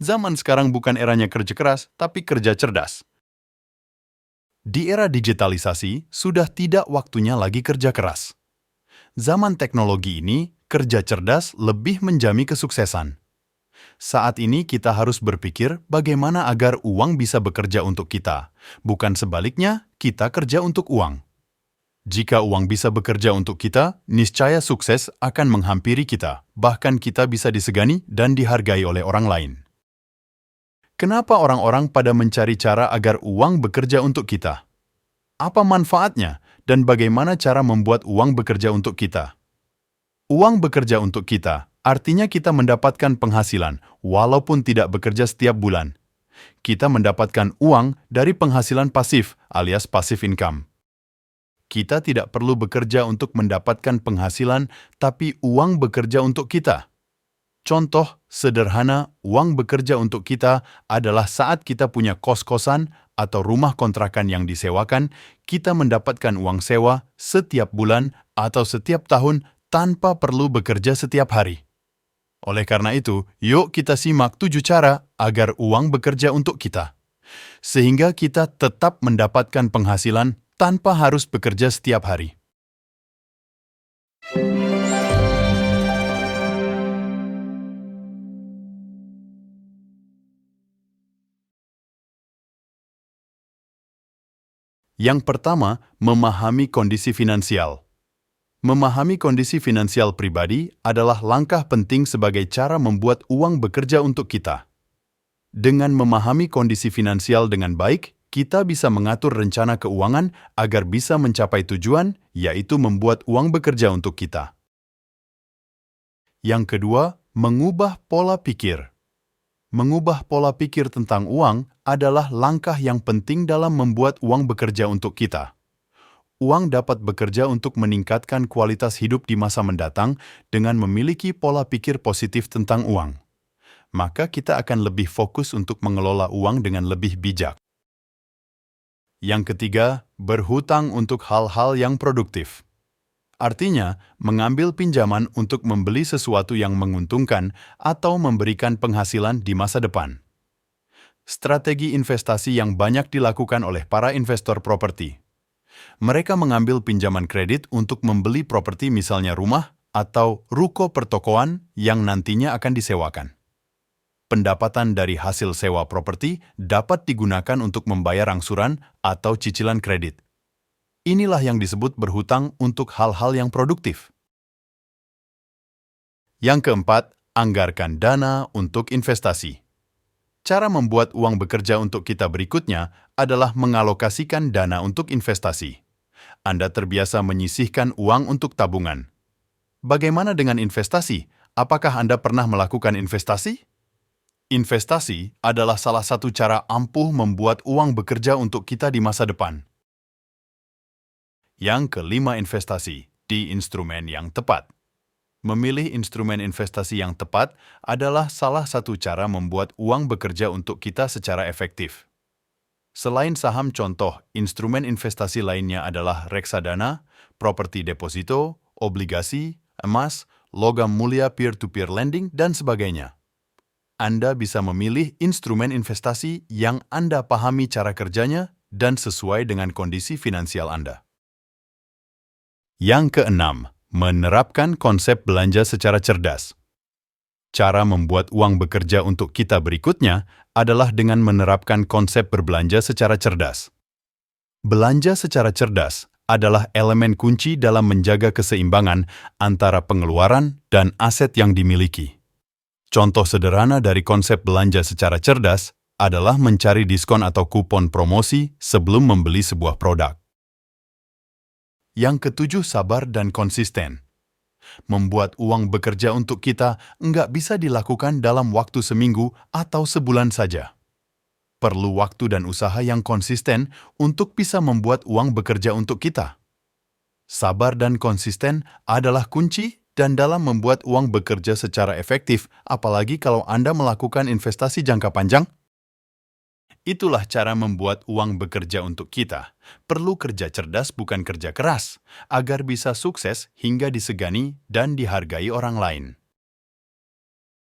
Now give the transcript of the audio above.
Zaman sekarang bukan eranya kerja keras, tapi kerja cerdas. Di era digitalisasi, sudah tidak waktunya lagi kerja keras. Zaman teknologi ini, kerja cerdas lebih menjamin kesuksesan. Saat ini kita harus berpikir bagaimana agar uang bisa bekerja untuk kita, bukan sebaliknya, kita kerja untuk uang. Jika uang bisa bekerja untuk kita, niscaya sukses akan menghampiri kita, bahkan kita bisa disegani dan dihargai oleh orang lain. Kenapa orang-orang pada mencari cara agar uang bekerja untuk kita? Apa manfaatnya dan bagaimana cara membuat uang bekerja untuk kita? Uang bekerja untuk kita, artinya kita mendapatkan penghasilan walaupun tidak bekerja setiap bulan. Kita mendapatkan uang dari penghasilan pasif alias passive income. Kita tidak perlu bekerja untuk mendapatkan penghasilan, tapi uang bekerja untuk kita. Contoh sederhana, uang bekerja untuk kita adalah saat kita punya kos-kosan atau rumah kontrakan yang disewakan, kita mendapatkan uang sewa setiap bulan atau setiap tahun tanpa perlu bekerja setiap hari. Oleh karena itu, yuk kita simak 7 cara agar uang bekerja untuk kita. Sehingga kita tetap mendapatkan penghasilan tanpa harus bekerja setiap hari. Yang pertama, memahami kondisi finansial. Memahami kondisi finansial pribadi adalah langkah penting sebagai cara membuat uang bekerja untuk kita. Dengan memahami kondisi finansial dengan baik, kita bisa mengatur rencana keuangan agar bisa mencapai tujuan, yaitu membuat uang bekerja untuk kita. Yang kedua, mengubah pola pikir. Mengubah pola pikir tentang uang adalah langkah yang penting dalam membuat uang bekerja untuk kita. Uang dapat bekerja untuk meningkatkan kualitas hidup di masa mendatang dengan memiliki pola pikir positif tentang uang. Maka kita akan lebih fokus untuk mengelola uang dengan lebih bijak. Yang ketiga, berhutang untuk hal-hal yang produktif. Artinya, mengambil pinjaman untuk membeli sesuatu yang menguntungkan atau memberikan penghasilan di masa depan. Strategi investasi yang banyak dilakukan oleh para investor properti. Mereka mengambil pinjaman kredit untuk membeli properti misalnya rumah atau ruko pertokoan yang nantinya akan disewakan. Pendapatan dari hasil sewa properti dapat digunakan untuk membayar angsuran atau cicilan kredit. Inilah yang disebut berhutang untuk hal-hal yang produktif. Yang keempat, anggarkan dana untuk investasi. Cara membuat uang bekerja untuk kita berikutnya adalah mengalokasikan dana untuk investasi. Anda terbiasa menyisihkan uang untuk tabungan. Bagaimana dengan investasi? Apakah Anda pernah melakukan investasi? Investasi adalah salah satu cara ampuh membuat uang bekerja untuk kita di masa depan. Yang kelima, investasi di instrumen yang tepat. Memilih instrumen investasi yang tepat adalah salah satu cara membuat uang bekerja untuk kita secara efektif. Selain saham, contoh instrumen investasi lainnya adalah reksadana, properti deposito, obligasi, emas, logam mulia peer-to-peer lending, dan sebagainya. Anda bisa memilih instrumen investasi yang Anda pahami cara kerjanya dan sesuai dengan kondisi finansial Anda. Yang keenam, menerapkan konsep belanja secara cerdas. Cara membuat uang bekerja untuk kita berikutnya adalah dengan menerapkan konsep berbelanja secara cerdas. Belanja secara cerdas adalah elemen kunci dalam menjaga keseimbangan antara pengeluaran dan aset yang dimiliki. Contoh sederhana dari konsep belanja secara cerdas adalah mencari diskon atau kupon promosi sebelum membeli sebuah produk. Yang ketujuh, sabar dan konsisten. Membuat uang bekerja untuk kita nggak bisa dilakukan dalam waktu seminggu atau sebulan saja. Perlu waktu dan usaha yang konsisten untuk bisa membuat uang bekerja untuk kita. Sabar dan konsisten adalah kunci dan dalam membuat uang bekerja secara efektif, apalagi kalau Anda melakukan investasi jangka panjang. Itulah cara membuat uang bekerja untuk kita. Perlu kerja cerdas bukan kerja keras, agar bisa sukses hingga disegani dan dihargai orang lain.